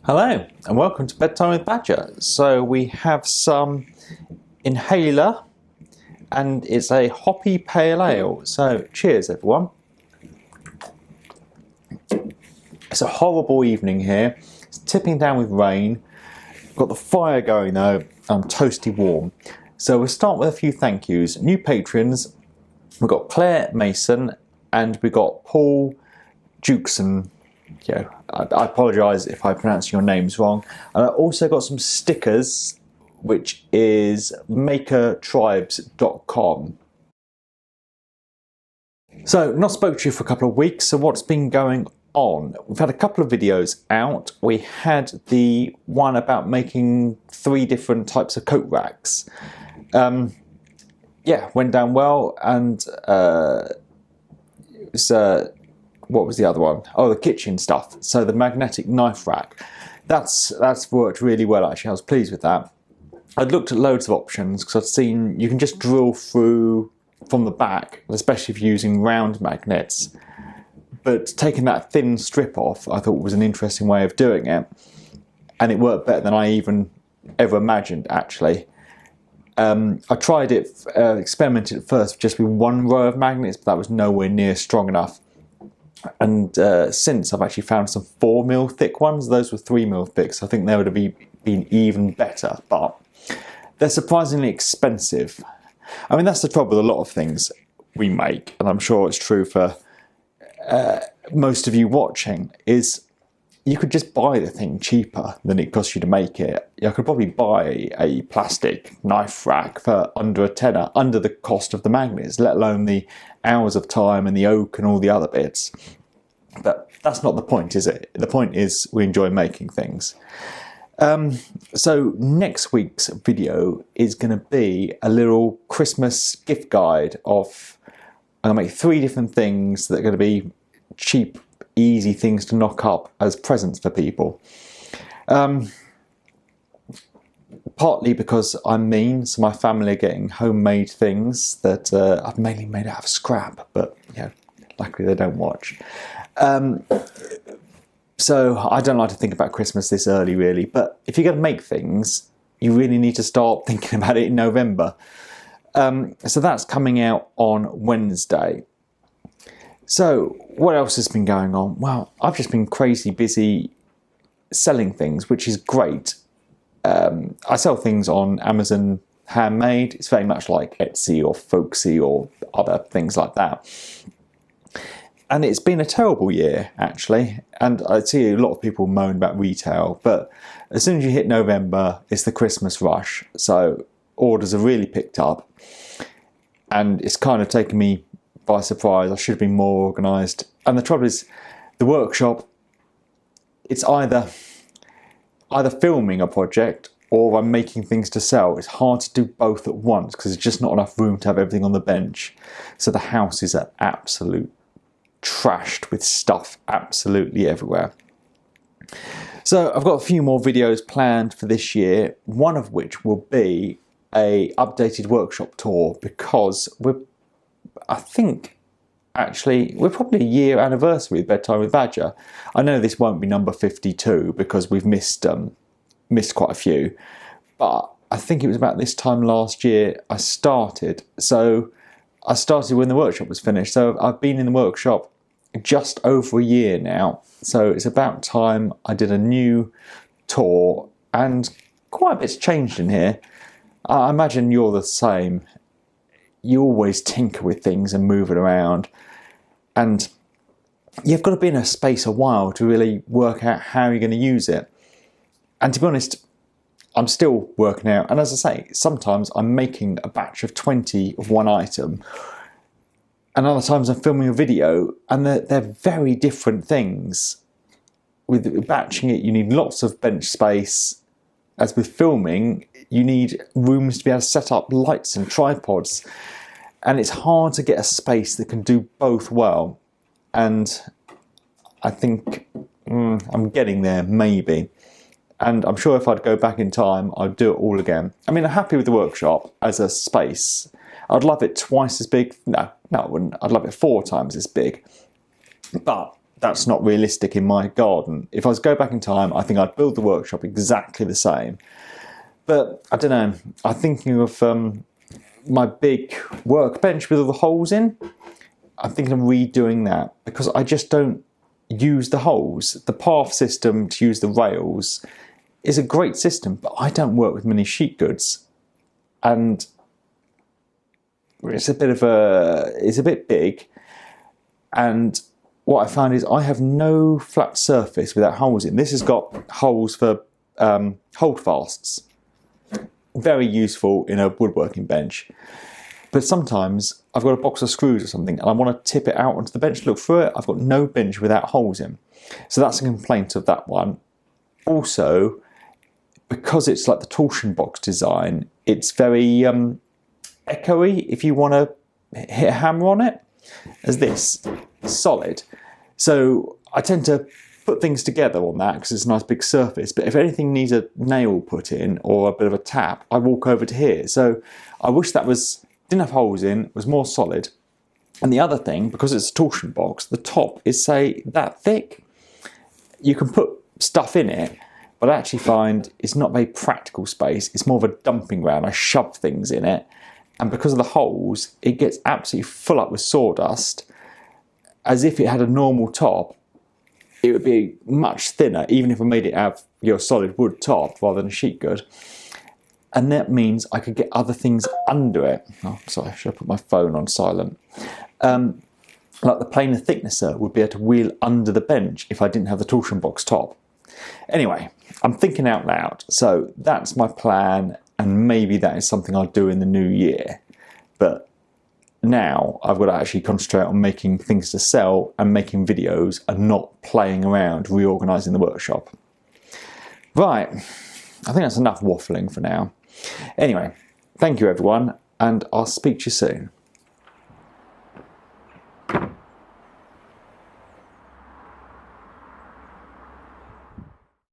Hello and welcome to Bedtime with Badger. So we have some inhaler and it's a hoppy pale ale. So cheers everyone. It's a horrible evening here. It's tipping down with rain. Got the fire going though. I'm toasty warm. So we'll start with a few thank yous. New patrons. We've got Claire Mason and we got Paul Jukeson. Yeah, I apologise if I pronounce your names wrong. And I also got some stickers, which is makertribes.com. So, not spoke to you for a couple of weeks, so what's been going on? We've had a couple of videos out. We had the one about making 3 different types of coat racks. Yeah, went down well, and it was... what was the other one? Oh, the kitchen stuff. So the magnetic knife rack. That's worked really well actually. I was pleased with that. I'd looked at loads of options because I'd seen you can just drill through from the back, especially if you're using round magnets. But taking that thin strip off, I thought was an interesting way of doing it. And it worked better than I even ever imagined actually. I tried it, experimented at first just with 1 row of magnets, but that was nowhere near strong enough. And since I've actually found some 4mm thick ones. Those were 3mm thick, so I think they would have been even better, but they're surprisingly expensive. I mean, that's the trouble with a lot of things we make, and I'm sure it's true for most of you watching, is you could just buy the thing cheaper than it costs you to make it. I could probably buy a plastic knife rack for under a tenner, under the cost of the magnets, let alone the hours of time and the oak and all the other bits. But that's not the point, is it? The point is we enjoy making things. So next week's video is going to be a little Christmas gift guide of, I'm going to make 3 different things that are going to be cheap, easy things to knock up as presents for people. Partly because I'm mean, so my family are getting homemade things that I've mainly made out of scrap, but yeah, luckily they don't watch. So I don't like to think about Christmas this early really, but if you're going to make things, you really need to start thinking about it in November. So that's coming out on Wednesday. So what else has been going on? Well, I've just been crazy busy selling things, which is great. I sell things on Amazon Handmade. It's very much like Etsy or Folksy or other things like that. And it's been a terrible year, actually. And I see a lot of people moan about retail, but as soon as you hit November, it's the Christmas rush. So orders are really picked up. And it's kind of taken me by surprise. I should have been more organised. And the trouble is, the workshop, it's either filming a project or I'm making things to sell. It's hard to do both at once because there's just not enough room to have everything on the bench. So the house is an absolute trashed with stuff absolutely everywhere. So I've got a few more videos planned for this year, one of which will be a updated workshop tour because I think actually we're probably a year anniversary of Bedtime with Badger. I know this won't be number 52 because we've missed quite a few, but I think it was about this time last year I started. So I started when the workshop was finished, so I've been in the workshop just over a year now. So it's about time I did a new tour, and quite a bit's changed in here. I imagine you're the same. You always tinker with things and move it around, and you've got to be in a space a while to really work out how you're going to use it. And to be honest, I'm still working out, and as I say, sometimes I'm making a batch of 20 of one item, and other times I'm filming a video, and they're very different things. With batching it, you need lots of bench space. As with filming, you need rooms to be able to set up lights and tripods, and it's hard to get a space that can do both well. And I think I'm getting there, maybe. And I'm sure if I'd go back in time, I'd do it all again. I mean, I'm happy with the workshop as a space. I'd love it twice as big. No, I wouldn't. I'd love it 4 times as big. But that's not realistic in my garden. If I was to go back in time, I think I'd build the workshop exactly the same. But I don't know, I'm thinking of my big workbench with all the holes in. I'm thinking of redoing that because I just don't use the holes. The path system to use the rails is a great system, but I don't work with many sheet goods. And it's a bit big. And what I found is I have no flat surface without holes in. This has got holes for holdfasts. Very useful in a woodworking bench. But sometimes I've got a box of screws or something and I want to tip it out onto the bench to look through it. I've got no bench without holes in. So that's a complaint of that one. Also, because it's like the torsion box design, it's very echoey if you want to hit a hammer on it, as this is solid. So I tend to put things together on that because it's a nice big surface, but if anything needs a nail put in or a bit of a tap, I walk over to here. So I wish that didn't have holes in, was more solid. And the other thing, because it's a torsion box, the top is, say, that thick. You can put stuff in it, but I actually find it's not very practical space. It's more of a dumping ground. I shove things in it. And because of the holes, it gets absolutely full up with sawdust. As if it had a normal top, it would be much thinner, even if I made it have your solid wood top rather than a sheet good. And that means I could get other things under it. Oh, sorry, I should have put my phone on silent. Like the planer thicknesser would be able to wheel under the bench if I didn't have the torsion box top. Anyway, I'm thinking out loud. So that's my plan, and maybe that is something I'll do in the new year. But now I've got to actually concentrate on making things to sell and making videos and not playing around reorganising the workshop. Right, I think that's enough waffling for now. Anyway, thank you everyone, and I'll speak to you soon.